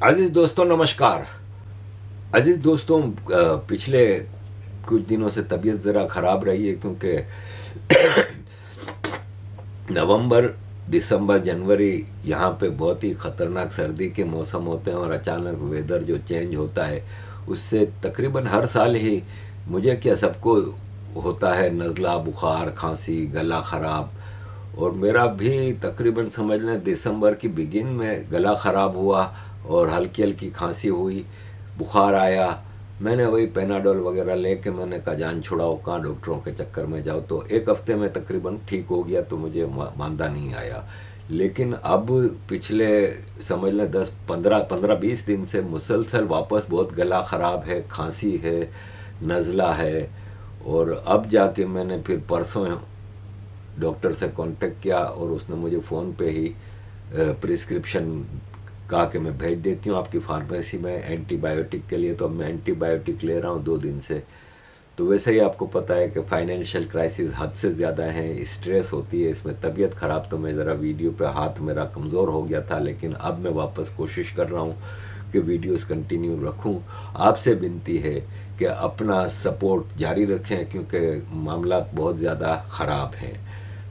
अजीज दोस्तों नमस्कार। अजीज दोस्तों, पिछले कुछ दिनों से तबीयत ज़रा ख़राब रही है क्योंकि नवंबर, दिसंबर, जनवरी यहाँ पे बहुत ही ख़तरनाक सर्दी के मौसम होते हैं और अचानक वेदर जो चेंज होता है उससे तकरीबन हर साल ही मुझे क्या सबको होता है नज़ला, बुखार, खांसी, गला ख़राब। और मेरा भी तकरीबन समझ लें दिसंबर की बिगिन में गला ख़राब हुआ और हल्की हल्की खांसी हुई, बुखार आया। मैंने वही पेनाडोल वगैरह लेके मैंने कहा जान छुड़ाओ, कहाँ डॉक्टरों के चक्कर में जाओ। तो एक हफ्ते में तकरीबन ठीक हो गया तो मुझे मांदा नहीं आया। लेकिन अब पिछले समझ लें 10 15 15 20 दिन से मुसलसल वापस बहुत गला ख़राब है, खांसी है, नज़ला है। और अब जाके मैंने फिर परसों डॉक्टर से कांटेक्ट किया और उसने मुझे फ़ोन पे ही प्रिस्क्रिप्शन कहा कि मैं भेज देती हूँ आपकी फार्मेसी में एंटीबायोटिक के लिए। तो अब मैं एंटीबायोटिक ले रहा हूँ 2 दिन से। तो वैसे ही आपको पता है कि फाइनेंशियल क्राइसिस हद से ज़्यादा है, स्ट्रेस होती है इसमें, तबीयत ख़राब। तो मैं ज़रा वीडियो पे हाथ मेरा कमज़ोर हो गया था, लेकिन अब मैं वापस कोशिश कर रहा हूँ कि वीडियोस कंटिन्यू रखूँ। आपसे विनती है कि अपना सपोर्ट जारी रखें क्योंकि मामला बहुत ज़्यादा ख़राब हैं।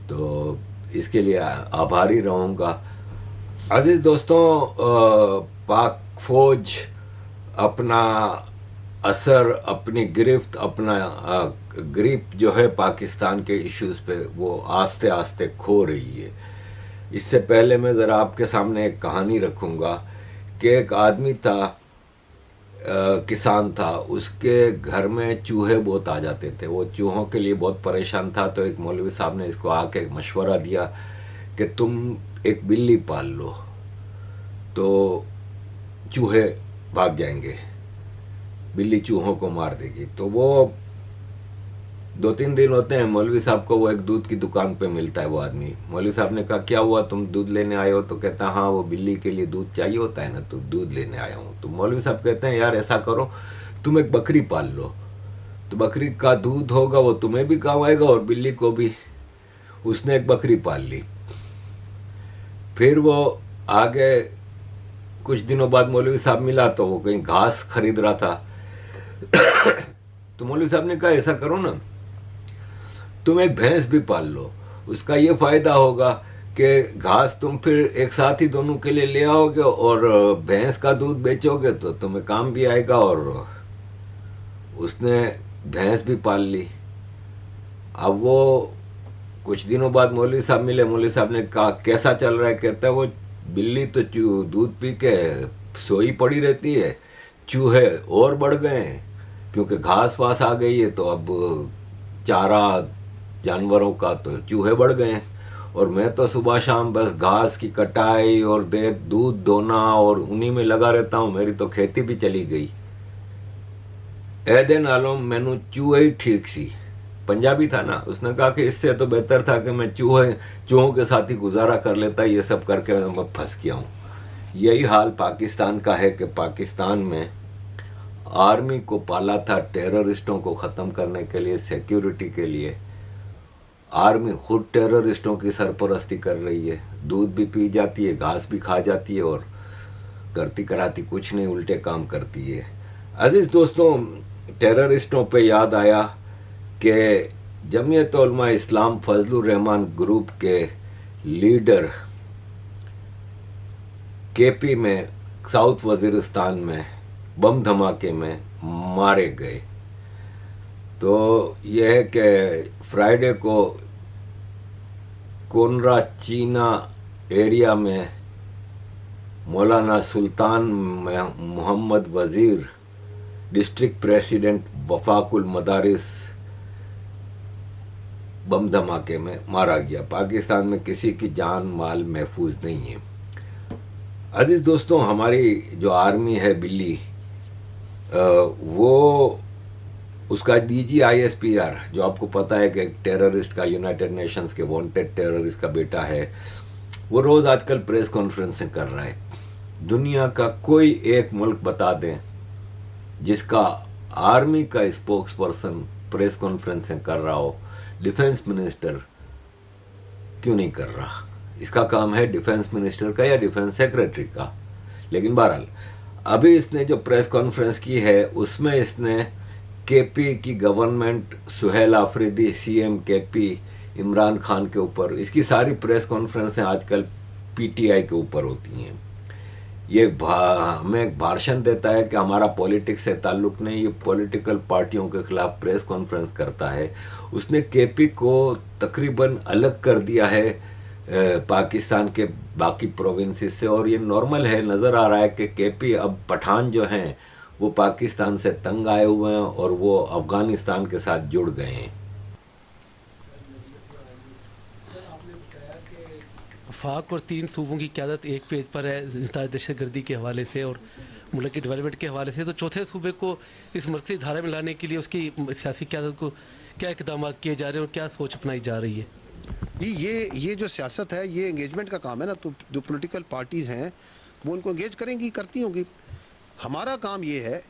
तो इसके लिए आभारी रहूँगा। अजीज़ दोस्तों, पाक फौज अपना असर, अपनी गिरफ्त, अपना ग्रिप जो है पाकिस्तान के इश्यूज़ पे वो आस्ते आस्ते खो रही है। इससे पहले मैं ज़रा आपके सामने एक कहानी रखूँगा कि एक आदमी था, किसान था, उसके घर में चूहे बहुत आ जाते थे। वो चूहों के लिए बहुत परेशान था। तो एक मौलवी साहब ने इसको आके मशवरा दिया कि तुम एक बिल्ली पाल लो तो चूहे भाग जाएंगे, बिल्ली चूहों को मार देगी। तो वो 2 3 दिन होते हैं मौलवी साहब को, वो एक दूध की दुकान पे मिलता है वो आदमी। मौलवी साहब ने कहा क्या हुआ, तुम दूध लेने आए हो? तो कहता हाँ वो बिल्ली के लिए दूध चाहिए होता है ना, तो दूध लेने आया हूँ। तो मौलवी साहब कहते हैं यार ऐसा करो, तुम एक बकरी पाल लो, तो बकरी का दूध होगा वो तुम्हें भी काम आएगा और बिल्ली को भी। उसने एक बकरी पाल ली। फिर वो आगे कुछ दिनों बाद मौलवी साहब मिला तो वो कहीं घास खरीद रहा था। तो मौलवी साहब ने कहा ऐसा करो ना, तुम एक भैंस भी पाल लो, उसका ये फ़ायदा होगा कि घास तुम फिर एक साथ ही दोनों के लिए ले आओगे और भैंस का दूध बेचोगे तो तुम्हें काम भी आएगा। और उसने भैंस भी पाल ली। अब वो कुछ दिनों बाद मौलवी साहब मिले। मौलवी साहब ने कहा कैसा चल रहा है? कहता है वो बिल्ली तो दूध पी के सोई पड़ी रहती है, चूहे और बढ़ गए हैं क्योंकि घास वास आ गई है। तो अब चारा जानवरों का, तो चूहे बढ़ गए हैं। और मैं तो सुबह शाम बस घास की कटाई और दूध दोना और उन्हीं में लगा रहता हूँ। मेरी तो खेती भी चली गई। ए नालों मैनू चूहे ही ठीक सी। पंजाबी था ना, उसने कहा कि इससे तो बेहतर था कि मैं चूहों के साथ ही गुजारा कर लेता, ये सब करके मैं फंस गया हूँ। यही हाल पाकिस्तान का है कि पाकिस्तान में आर्मी को पाला था टेररिस्टों को ख़त्म करने के लिए, सिक्योरिटी के लिए। आर्मी खुद टेररिस्टों की सरपरस्ती कर रही है, दूध भी पी जाती है, घास भी खा जाती है और करती कराती कुछ नहीं, उल्टे काम करती है। अजीज़ दोस्तों, टेररिस्टों पे याद आया कि जमीयत उलमा इस्लाम फजलुर रहमान ग्रुप के लीडर केपी में, साउथ वजीरिस्तान में बम धमाके में मारे गए। तो यह है कि फ्राइडे को कोनरा चीना एरिया में मौलाना सुल्तान मोहम्मद वज़ीर, डिस्ट्रिक्ट प्रेसिडेंट वफाकुल मदारिस, बम धमाके में मारा गया। पाकिस्तान में किसी की जान माल महफूज नहीं है। अजीज़ दोस्तों, हमारी जो आर्मी है बिल्ली, वो उसका DGISPR जो आपको पता है कि टेररिस्ट का, यूनाइटेड नेशंस के वांटेड टेररिस्ट का बेटा है, वो रोज़ आजकल प्रेस कॉन्फ्रेंसें कर रहा है। दुनिया का कोई एक मुल्क बता दें जिसका आर्मी का स्पोक्स पर्सन प्रेस कॉन्फ्रेंसें कर रहा हो। डिफेंस मिनिस्टर क्यों नहीं कर रहा? इसका काम है डिफेंस मिनिस्टर का या डिफेंस सेक्रेटरी का। लेकिन बहरहाल अभी इसने जो प्रेस कॉन्फ्रेंस की है उसमें इसने केपी की government, Suhail Afridi CM KP, Imran Khan के ऊपर, इसकी सारी प्रेस कॉन्फ्रेंसें आजकल पीटीआई के ऊपर होती हैं। ये हमें एक भाषण देता है कि हमारा पॉलिटिक्स से ताल्लुक़ नहीं, ये पॉलिटिकल पार्टियों के खिलाफ प्रेस कॉन्फ्रेंस करता है। उसने केपी को तकरीबन अलग कर दिया है पाकिस्तान के बाकी प्रोविंसेस से, और ये नॉर्मल है। नज़र आ रहा है कि केपी अब पठान जो हैं वो पाकिस्तान से तंग आए हुए हैं और वो अफ़गानिस्तान के साथ जुड़ गए हैं। वफाक और 3 सूबों की क़यादत एक पेज पर है दहशतगर्दी के हवाले से और मुल्क की डेवलपमेंट के हवाले से, तो चौथे सूबे को इस मरकज़ी धारे में लाने के लिए उसकी सियासी क़यादत को क्या इक़दाम किए जा रहे हैं और क्या सोच अपनाई जा रही है? जी, ये जो सियासत है ये एंगेजमेंट का काम है ना, तो जो पॉलिटिकल पार्टीज़ हैं वो उनको एंगेज करेंगी, करती होंगी। हमारा काम ये है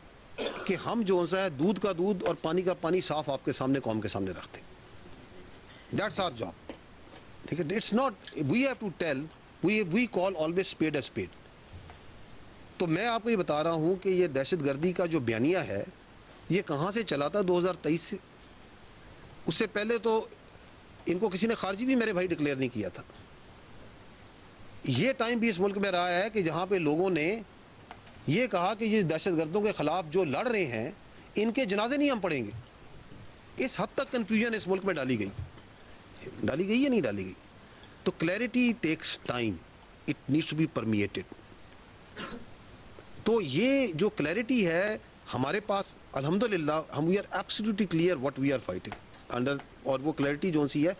कि हम जो सा है दूध का दूध और पानी का पानी साफ आपके सामने, कौम के सामने रखते हैं। दैट्स आवर जॉब, ठीक है। It's not we have to tell, we call always spade a spade. तो मैं आपको ये बता रहा हूँ कि ये दहशतगर्दी का जो बयानिया है ये कहाँ से चला था? 2023 से। उससे पहले तो इनको किसी ने खारजी भी मेरे भाई डिक्लेयर नहीं किया था। ये टाइम भी इस मुल्क में रहा है कि जहाँ पे लोगों ने ये कहा कि ये दहशतगर्दों के ख़िलाफ़ जो लड़ रहे हैं इनके जनाजे नहीं हम पढ़ेंगे। इस हद तक कन्फ्यूजन इस मुल्क में डाली गई या नहीं डाली गई? तो clarity takes time, it needs to be permeated. तो ये जो क्लैरिटी है हमारे पास अल्हम्दुलिल्लाह, हम we are absolutely clear what we are fighting under. और वो क्लैरिटी जो सी है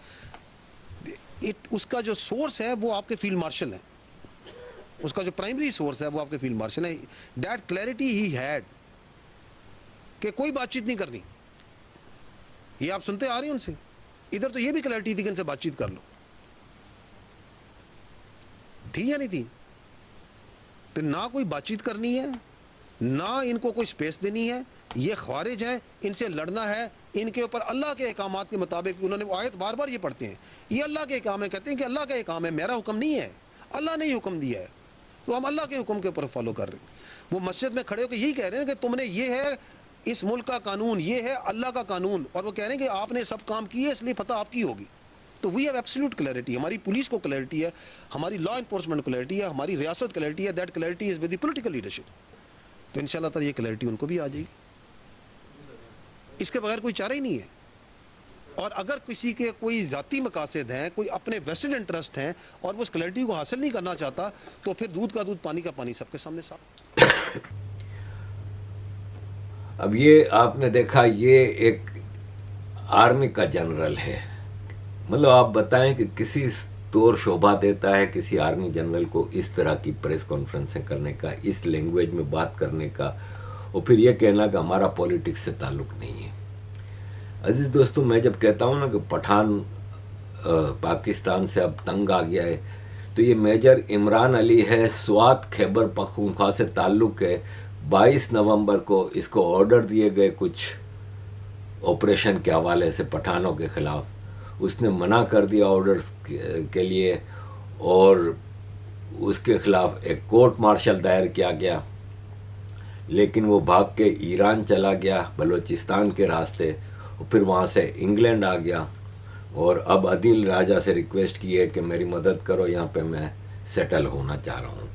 उसका जो सोर्स है वो आपके फील्ड मार्शल हैं, उसका जो प्राइमरी सोर्स है वो आपके फील्ड मार्शल है। दैट क्लैरिटी ही हैड कि कोई बातचीत नहीं करनी। ये आप सुनते आ रहे हैं उनसे। इधर तो ये भी क्लैरिटी थी कि इनसे बातचीत कर लो, थी या नहीं थी? तो ना कोई बातचीत करनी है, ना इनको कोई स्पेस देनी है। ये ख्वारिज हैं, इनसे लड़ना है। इनके ऊपर अल्लाह के अहकामात के मुताबिक, उन्होंने वो आयत बार बार ये पढ़ते हैं, ये अल्लाह के अहकाम है, कहते हैं कि अल्लाह का अहकाम है, मेरा हुक्म नहीं है, अल्लाह ने ही हुक्म दिया है, तो हम अल्लाह के हुक्म के ऊपर फॉलो कर रहे हैं। वो मस्जिद में खड़े होकर यही कह रहे हैं कि तुमने, ये है इस मुल्क का कानून, ये है अल्लाह का कानून, और वो कह रहे हैं कि आपने सब काम किए इसलिए फतह आपकी होगी। तो वी हैव एब्सोल्यूट क्लैरिटी। हमारी पुलिस को क्लैरिटी है, हमारी लॉ इन्फोर्समेंट क्लैरिटी है, हमारी रियासत क्लैरिटी है। That clarity is with the political leadership. तो इंशाल्लाह ताला ये क्लैरिटी उनको भी आ जाएगी। इसके बगैर कोई चारा ही नहीं है। और अगर किसी के कोई ज़ाती मकासद हैं, कोई अपने वेस्टेड इंटरेस्ट हैं और वो उस क्लैरिटी को हासिल नहीं करना चाहता, तो फिर दूध का दूध पानी का पानी सबके सामने साफ। अब ये आपने देखा, ये एक आर्मी का जनरल है। मतलब आप बताएं कि किसी तौर शोभा देता है किसी आर्मी जनरल को इस तरह की प्रेस कॉन्फ्रेंसें करने का, इस लैंग्वेज में बात करने का, और फिर ये कहना कि हमारा पॉलिटिक्स से ताल्लुक़ नहीं है। अजीज़ दोस्तों, मैं जब कहता हूँ ना कि पठान पाकिस्तान से अब तंग आ गया है, तो ये मेजर इमरान अली है, स्वात खैबर पख्तूनख्वा से ताल्लुक़ है। 22 नवंबर को इसको ऑर्डर दिए गए कुछ ऑपरेशन के हवाले से पठानों के ख़िलाफ़। उसने मना कर दिया ऑर्डर के लिए, और उसके ख़िलाफ़ एक कोर्ट मार्शल दायर किया गया। लेकिन वो भाग के ईरान चला गया बलूचिस्तान के रास्ते, और फिर वहाँ से इंग्लैंड आ गया। और अब अदील राजा से रिक्वेस्ट की है कि मेरी मदद करो, यहाँ पे मैं सेटल होना चाह रहा हूँ।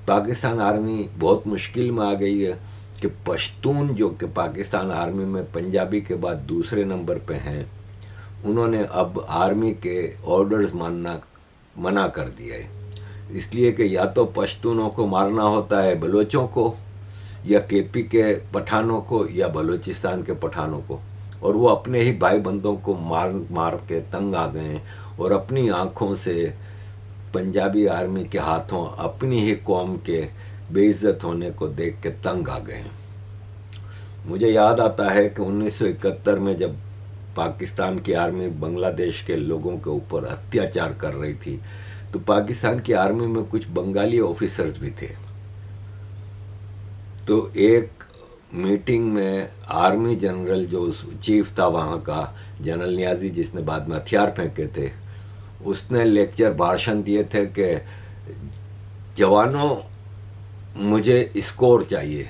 पाकिस्तान आर्मी बहुत मुश्किल में आ गई है कि पश्तून, जो कि पाकिस्तान आर्मी में पंजाबी के बाद दूसरे नंबर पे हैं, उन्होंने अब आर्मी के ऑर्डर्स मानना मना कर दिया है। इसलिए कि या तो पश्तूनों को मारना होता है, बलोचों को, या केपी के पठानों को, या बलूचिस्तान के पठानों को। और वो अपने ही भाई बंदों को मार के तंग आ गए हैं, और अपनी आँखों से पंजाबी आर्मी के हाथों अपनी ही कौम के बेइज्जत होने को देख के तंग आ गए हैं। मुझे याद आता है कि 1971 में जब पाकिस्तान की आर्मी बांग्लादेश के लोगों के ऊपर अत्याचार कर रही थी, तो पाकिस्तान की आर्मी में कुछ बंगाली ऑफिसर्स भी थे। तो एक मीटिंग में आर्मी जनरल, जो चीफ था वहाँ का, जनरल नियाजी, जिसने बाद में हथियार फेंके थे, उसने लेक्चर भाषण दिए थे कि जवानों, मुझे स्कोर चाहिए।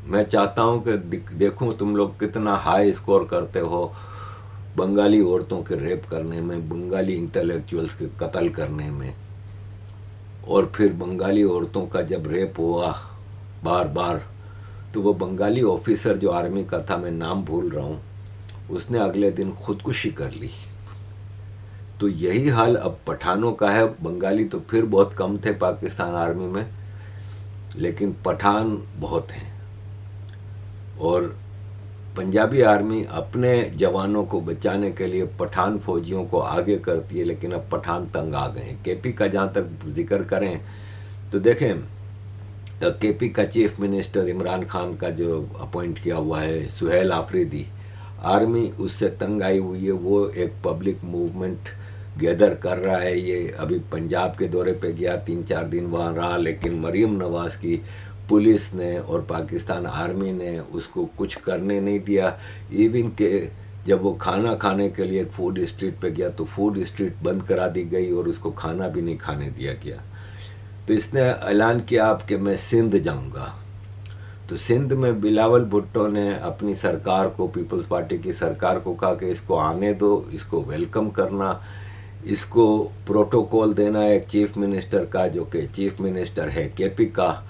मैं चाहता हूं कि देखूं तुम लोग कितना हाई स्कोर करते हो बंगाली औरतों के रेप करने में, बंगाली इंटेलेक्चुअल्स के कत्ल करने में। और फिर बंगाली औरतों का जब रेप हुआ बार बार, तो वो बंगाली ऑफिसर जो आर्मी का था, मैं नाम भूल रहा हूँ, उसने अगले दिन खुदकुशी कर ली। तो यही हाल अब पठानों का है। बंगाली तो फिर बहुत कम थे पाकिस्तान आर्मी में, लेकिन पठान बहुत हैं। और पंजाबी आर्मी अपने जवानों को बचाने के लिए पठान फौजियों को आगे करती है, लेकिन अब पठान तंग आ गए हैं। केपी का जहाँ तक जिक्र करें तो देखें, केपी का चीफ मिनिस्टर इमरान खान का जो अपॉइंट किया हुआ है सुहेल आफरीदी, आर्मी उससे तंग आई हुई है। वो एक पब्लिक मूवमेंट गैदर कर रहा है। ये अभी पंजाब के दौरे पे गया, 3-4 दिन वहाँ रहा, लेकिन मरीम नवाज़ की पुलिस ने और पाकिस्तान आर्मी ने उसको कुछ करने नहीं दिया। इवन के जब वो खाना खाने के लिए एक फूड स्ट्रीट पे गया तो फूड स्ट्रीट बंद करा दी गई और उसको खाना भी नहीं खाने दिया गया। तो इसने ऐलान किया अब कि मैं सिंध जाऊंगा। तो सिंध में बिलावल भुट्टो ने अपनी सरकार को, पीपल्स पार्टी की सरकार को कहा कि इसको आने दो, इसको वेलकम करना, इसको प्रोटोकॉल देना एक चीफ मिनिस्टर का, जो कि चीफ मिनिस्टर है केपी का,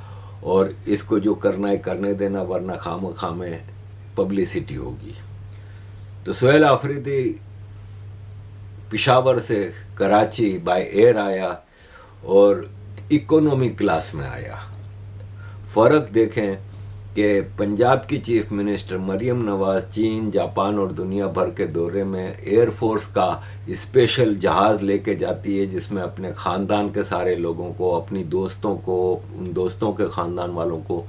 और इसको जो करना है करने देना, वरना खाम में पब्लिसिटी होगी। तो सुहेल आफरीदी पिशावर से कराची बाय एयर आया और इकोनॉमी क्लास में आया। फ़र्क देखें कि पंजाब की चीफ मिनिस्टर मरीम नवाज़ चीन, जापान और दुनिया भर के दौरे में एयरफोर्स का स्पेशल जहाज़ लेके जाती है, जिसमें अपने ख़ानदान के सारे लोगों को, अपनी दोस्तों को, उन दोस्तों के ख़ानदान वालों को,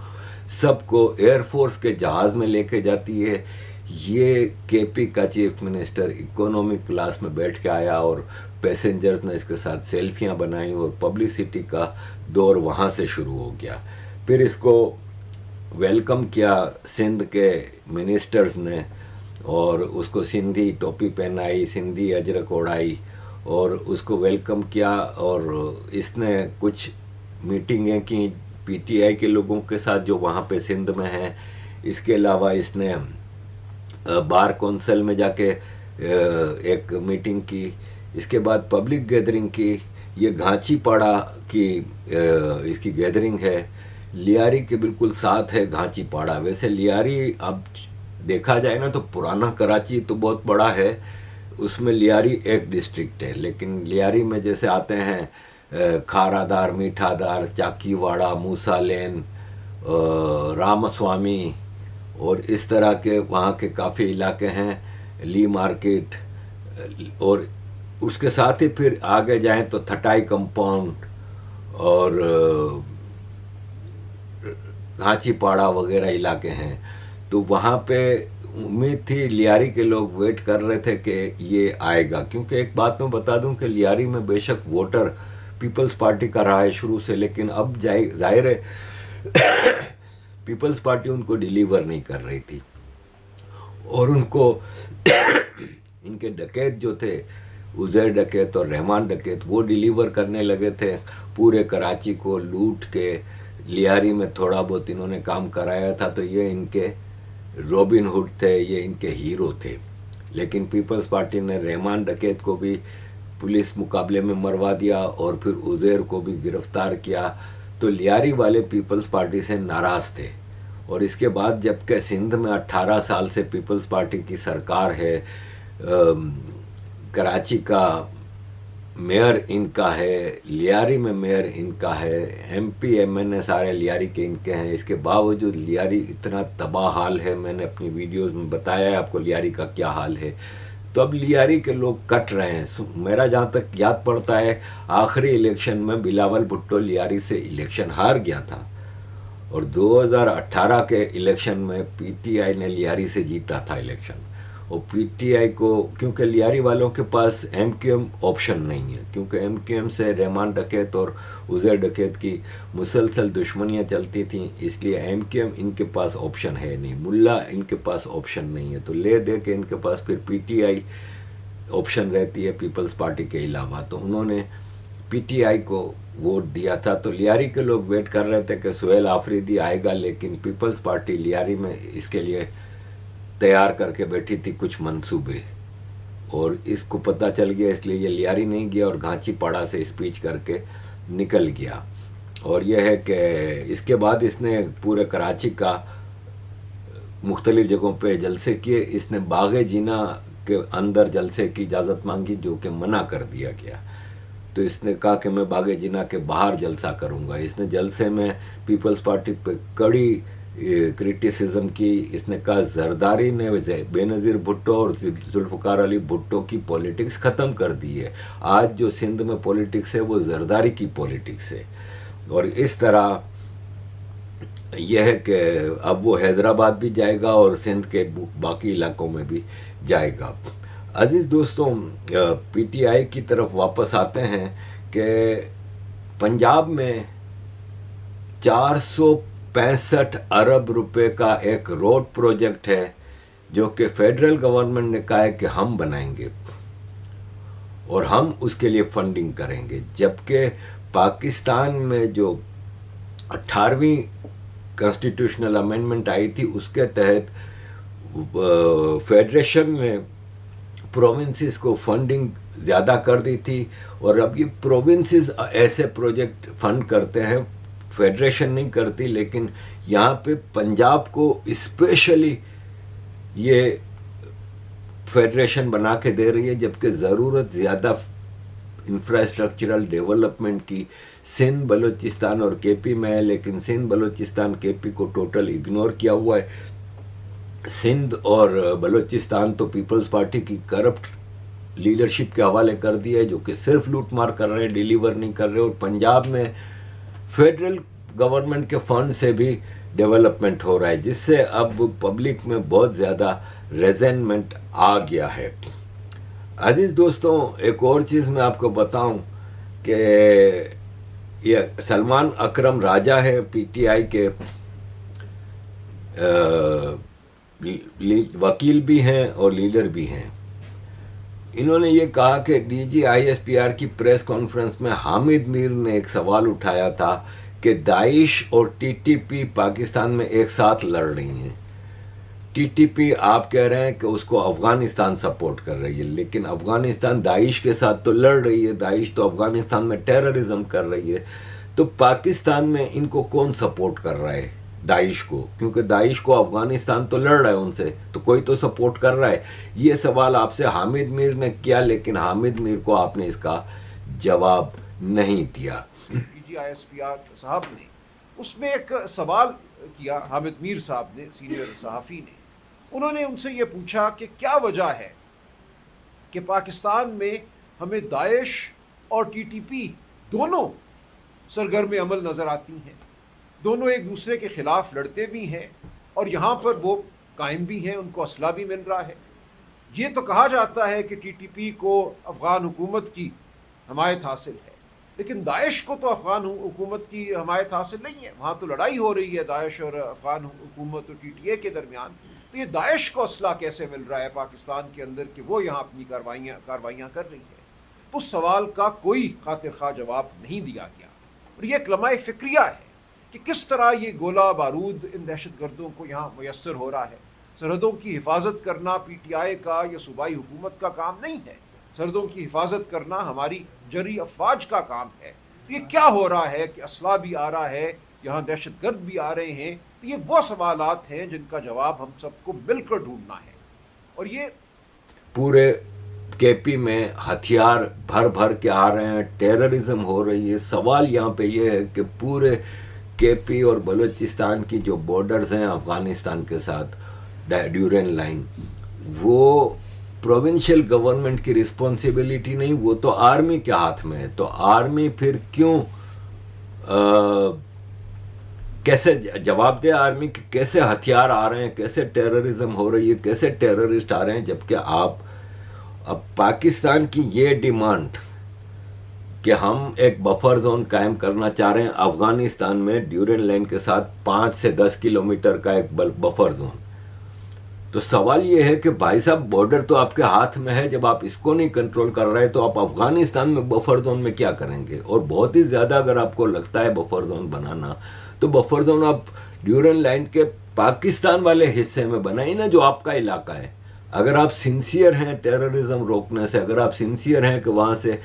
सबको एयरफोर्स के जहाज़ में लेके जाती है। ये केपी का चीफ मिनिस्टर इकोनॉमिक क्लास में बैठ के आया और पैसेंजर्स ने इसके साथ सेल्फियां बनाई और पब्लिसिटी का दौर वहाँ से शुरू हो गया। फिर इसको वेलकम किया सिंध के मिनिस्टर्स ने और उसको सिंधी टोपी पहनाई, सिंधी अजरक ओढ़ाई और उसको वेलकम किया। और इसने कुछ मीटिंगें की पीटीआई के लोगों के साथ जो वहाँ पे सिंध में हैं। इसके अलावा इसने बार कौंसिल में जाके एक मीटिंग की। इसके बाद पब्लिक गैदरिंग की। ये घांची पाड़ा की इसकी गैदरिंग है। लियारी के बिल्कुल साथ है घांची पाड़ा। वैसे लियारी अब देखा जाए ना तो पुराना कराची तो बहुत बड़ा है, उसमें लियारी एक डिस्ट्रिक्ट है, लेकिन लियारी में जैसे आते हैं खारादार, मीठादार, चाकीवाड़ा, मूसा लेन, रामस्वामी और इस तरह के वहाँ के काफ़ी इलाके हैं, ली मार्केट। और उसके साथ ही फिर आगे जाएं तो थटाई कंपाउंड और घांचीपाड़ा वगैरह इलाके हैं। तो वहाँ पे उम्मीद थी, लियारी के लोग वेट कर रहे थे कि ये आएगा, क्योंकि एक बात मैं बता दूं कि लियारी में बेशक वोटर पीपल्स पार्टी का रहा है शुरू से, लेकिन अब जाहिर है पीपल्स पार्टी उनको डिलीवर नहीं कर रही थी और उनको इनके डकैत जो थे, उज़ैर डकैत और रहमान डकैत, वो डिलीवर करने लगे थे पूरे कराची को लूट के। लियारी में थोड़ा बहुत इन्होंने काम कराया था, तो ये इनके रॉबिन हुड थे, ये इनके हीरो थे। लेकिन पीपल्स पार्टी ने रहमान डकैत को भी पुलिस मुकाबले में मरवा दिया और फिर उज़ैर को भी गिरफ्तार किया। तो लियारी वाले पीपल्स पार्टी से नाराज़ थे। और इसके बाद जबकि सिंध में 18 साल से पीपल्स पार्टी की सरकार है, कराची का मेयर इनका है, लियारी में मेयर इनका है, एमपी एमएनए सारे लियारी के इनके हैं, इसके बावजूद लियारी इतना तबाह हाल है। मैंने अपनी वीडियोस में बताया है आपको लियारी का क्या हाल है। तो अब लियारी के लोग कट रहे हैं। मेरा जहाँ तक याद पड़ता है, आखिरी इलेक्शन में बिलावल भुट्टो लियारी से इलेक्शन हार गया था और 2018 के इलेक्शन में पीटीआई ने लियारी से जीता था इलेक्शन। और पीटीआई को, क्योंकि लियारी वालों के पास एमक्यूएम ऑप्शन नहीं है, क्योंकि एमक्यूएम से रहमान डकैत और उज़ैर डकैत की मुसलसल दुश्मनियां चलती थीं, इसलिए एमक्यूएम इनके पास ऑप्शन है नहीं, मुल्ला इनके पास ऑप्शन नहीं है। तो ले दे के इनके पास फिर पीटीआई ऑप्शन रहती है पीपल्स पार्टी के अलावा। तो उन्होंने पीटीआई को वोट दिया था। तो लियारी के लोग वेट कर रहे थे कि सुहेल आफरीदी आएगा, लेकिन पीपल्स पार्टी लियारी में इसके लिए तैयार करके बैठी थी कुछ मंसूबे, और इसको पता चल गया, इसलिए ये लियारी नहीं गया और घांचीपाड़ा से स्पीच करके निकल गया। और यह है कि इसके बाद इसने पूरे कराची का मुख्तलिफ जगहों पे जलसे किए। इसने बागे जीना के अंदर जलसे की इजाज़त मांगी, जो कि मना कर दिया गया। तो इसने कहा कि मैं बागे जीना के बाहर जलसा करूंगा। इसने जलसे में पीपल्स पार्टी पे कड़ी क्रिटिसिज्म की। इसने कहा जरदारी ने बेनज़ीर भुट्टो और जुल्फ़िकार अली भुट्टो की पॉलिटिक्स ख़त्म कर दी है। आज जो सिंध में पॉलिटिक्स है वो जरदारी की पॉलिटिक्स है। और इस तरह यह है कि अब वो हैदराबाद भी जाएगा और सिंध के बाकी इलाकों में भी जाएगा। अजीज़ दोस्तों, पीटीआई की तरफ वापस आते हैं कि पंजाब में 465 अरब रुपए का एक रोड प्रोजेक्ट है, जो कि फेडरल गवर्नमेंट ने कहा है कि हम बनाएंगे और हम उसके लिए फंडिंग करेंगे। जबकि पाकिस्तान में जो 18वीं कॉन्स्टिट्यूशनल अमेंडमेंट आई थी, उसके तहत फेडरेशन ने प्रोविंसेस को फंडिंग ज़्यादा कर दी थी, और अब ये प्रोविंसेस ऐसे प्रोजेक्ट फंड करते हैं, फेडरेशन नहीं करती। लेकिन यहाँ पे पंजाब को स्पेशली ये फेडरेशन बना के दे रही है, जबकि ज़रूरत ज़्यादा इंफ्रास्ट्रक्चरल डेवलपमेंट की सिंध, बलूचिस्तान और केपी में है। लेकिन सिंध, बलूचिस्तान, केपी को टोटल इग्नोर किया हुआ है। सिंध और बलूचिस्तान तो पीपल्स पार्टी की करप्ट लीडरशिप के हवाले कर दिया है, जो कि सिर्फ लूटमार कर रहे हैं, डिलीवर नहीं कर रहे। और पंजाब में फेडरल गवर्नमेंट के फंड से भी डेवलपमेंट हो रहा है, जिससे अब पब्लिक में बहुत ज़्यादा रेजेंटमेंट आ गया है। अजीज़ दोस्तों, एक और चीज़ मैं आपको बताऊं कि ये सलमान अकरम राजा हैं, पीटीआई के वकील भी हैं और लीडर भी हैं। इन्होंने ये कहा कि DGISPR की प्रेस कॉन्फ्रेंस में हामिद मीर ने एक सवाल उठाया था कि दाइश और TTP पाकिस्तान में एक साथ लड़ रही हैं। TTP आप कह रहे हैं कि उसको अफ़गानिस्तान सपोर्ट कर रही है, लेकिन अफ़गानिस्तान दाइश के साथ तो लड़ रही है। दाइश तो अफ़गानिस्तान में टेररिज्म कर रही है। तो पाकिस्तान में इनको कौन सपोर्ट कर रहा है? दाइश को, क्योंकि दाइश को अफ़गानिस्तान तो लड़ रहा है उनसे, तो कोई तो सपोर्ट कर रहा है। ये सवाल आपसे हामिद मीर ने किया, लेकिन हामिद मीर को आपने इसका जवाब नहीं दिया। DGISPR साहब ने उसमें एक सवाल किया, हामिद मीर साहब ने, सीनियर सहाफ़ी ने। उन्होंने उनसे ये पूछा कि क्या वजह है कि पाकिस्तान में हमें दाइश और TTP दोनों सरगर्म अमल नज़र आती हैं, दोनों एक दूसरे के ख़िलाफ़ लड़ते भी हैं और यहाँ पर वो कायम भी हैं, उनको असला भी मिल रहा है। ये तो कहा जाता है कि TTP को अफ़गान हुकूमत की हमायत हासिल है, लेकिन दाइश को तो अफ़गान हुकूमत की हमायत हासिल नहीं है। वहाँ तो लड़ाई हो रही है दाइश और अफ़गान हुकूमत और TTA के दरमियान। तो ये दाइश को असला कैसे मिल रहा है पाकिस्तान के अंदर कि वो यहाँ अपनी कार्रवाइयाँ कर रही है? उस सवाल का कोई खातिर खा जवाब नहीं दिया गया। और ये एक लम्हा फ़िक्रिया है कि किस तरह ये गोला बारूद इन दहशत गर्दों को यहाँ मैसर हो रहा है। सरहदों की हिफाजत करना PTI का या सूबाई हुकूमत का काम नहीं है। सरहदों की हिफाजत करना हमारी जरी अफवाज का काम है। तो ये क्या हो रहा है कि असला भी आ रहा है, यहाँ दहशत गर्द भी आ रहे हैं? तो ये वो सवालात हैं जिनका जवाब हम सबको मिलकर ढूंढना है। और ये पूरे केपी में हथियार भर भर के आ रहे हैं, टेररिज्म हो रही है। सवाल यहाँ पे ये है कि पूरे केपी और बलूचिस्तान की जो बॉर्डर्स हैं अफ़गानिस्तान के साथ, ड्यूरेन लाइन, वो प्रोविंशियल गवर्नमेंट की रिस्पॉन्सिबिलिटी नहीं, वो तो आर्मी के हाथ में है। तो आर्मी फिर क्यों कैसे जवाब दे आर्मी कि कैसे हथियार आ रहे हैं, कैसे टेररिज्म हो रही है, कैसे टेररिस्ट आ रहे हैं? जबकि आप अब पाकिस्तान की ये डिमांड कि हम एक बफर जोन कायम करना चाह रहे हैं अफ़गानिस्तान में ड्यूरेन लाइन के साथ 5 से 10 किलोमीटर का एक बफर जोन, तो सवाल ये है कि भाई साहब बॉर्डर तो आपके हाथ में है, जब आप इसको नहीं कंट्रोल कर रहे तो आप अफगानिस्तान में बफर जोन में क्या करेंगे। और बहुत ही ज़्यादा अगर आपको लगता है बफर जोन बनाना, तो बफर जोन आप ड्यूरन लाइन के पाकिस्तान वाले हिस्से में बनाइए ना, जो आपका इलाका है। अगर आप सिंसियर हैं टेररिज्म रोकने से, अगर आप सिंसियर हैं कि वहाँ से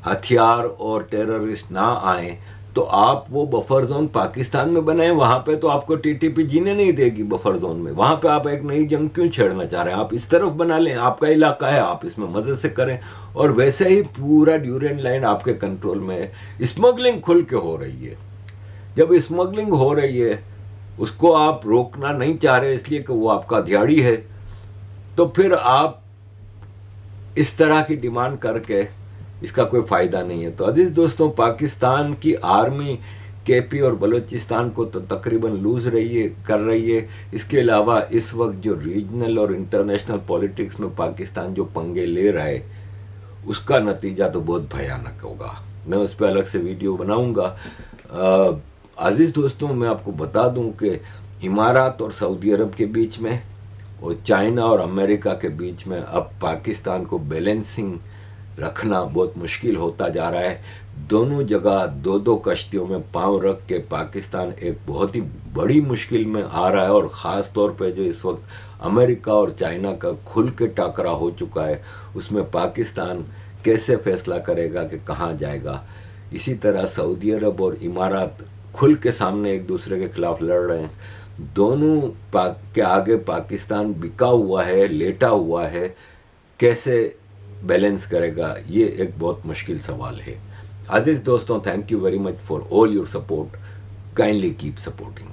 हथियार और टेररिस्ट ना आए, तो आप वो बफर जोन पाकिस्तान में बनाएं। वहाँ पे तो आपको टीटीपी जीने नहीं देगी बफर जोन में। वहाँ पे आप एक नई जंग क्यों छेड़ना चाह रहे हैं? आप इस तरफ बना लें, आपका इलाका है, आप इसमें मदद से करें। और वैसे ही पूरा ड्यूरेंट लाइन आपके कंट्रोल में है। स्मगलिंग खुल के हो रही है, जब स्मगलिंग हो रही है उसको आप रोकना नहीं चाह रहे इसलिए कि वो आपका दिहाड़ी है, तो फिर आप इस तरह की डिमांड करके इसका कोई फ़ायदा नहीं है। तो अजीज़ दोस्तों, पाकिस्तान की आर्मी केपी और बलूचिस्तान को तो तकरीबन लूज़ कर रही है। इसके अलावा इस वक्त जो रीजनल और इंटरनेशनल पॉलिटिक्स में पाकिस्तान जो पंगे ले रहा है, उसका नतीजा तो बहुत भयानक होगा। मैं उस पर अलग से वीडियो बनाऊंगा। अजीज़ दोस्तों, मैं आपको बता दूं कि इमारात और सऊदी अरब के बीच में और चाइना और अमेरिका के बीच में अब पाकिस्तान को बैलेंसिंग रखना बहुत मुश्किल होता जा रहा है। दोनों जगह दो दो कश्तियों में पांव रख के पाकिस्तान एक बहुत ही बड़ी मुश्किल में आ रहा है। और ख़ास तौर पे जो इस वक्त अमेरिका और चाइना का खुल के टाकरा हो चुका है, उसमें पाकिस्तान कैसे फैसला करेगा कि कहाँ जाएगा। इसी तरह सऊदी अरब और इमारात खुल के सामने एक दूसरे के खिलाफ लड़ रहे हैं। दोनों के आगे पाकिस्तान बिका हुआ है, लेटा हुआ है। कैसे बैलेंस करेगा, ये एक बहुत मुश्किल सवाल है। अजीज दोस्तों, thank you very much for all your support. Kindly keep supporting.